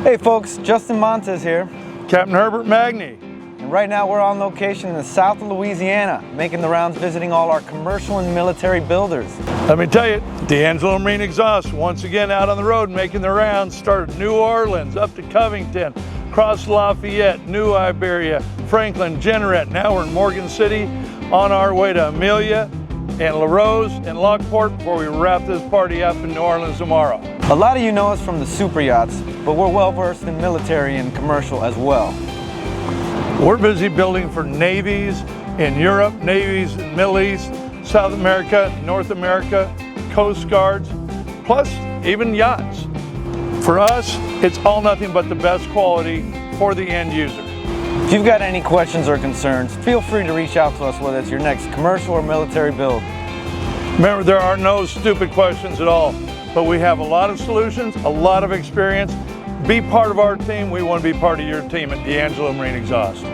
Hey folks, Justin Montez here. Captain Herbert Magny. And right now we're on location in the South Louisiana, making the rounds visiting all our commercial and military builders. Let me tell you, DeAngelo Marine Exhaust, once again out on the road making the rounds, started New Orleans, up to Covington, across Lafayette, New Iberia, Franklin, Jeanerette. Now we're in Morgan City, on our way to Amelia and La Rose and Lockport before we wrap this party up in New Orleans tomorrow. A lot of you know us from the Superyachts, but we're well versed in military and commercial as well. We're busy building for navies in Europe, navies in the Middle East, South America, North America, Coast Guards, plus even yachts. For us, it's all nothing but the best quality for the end user. If you've got any questions or concerns, feel free to reach out to us, whether it's your next commercial or military build. Remember, there are no stupid questions at all, but we have a lot of solutions, a lot of experience. Be part of our team. We want to be part of your team at DeAngelo Marine Exhaust.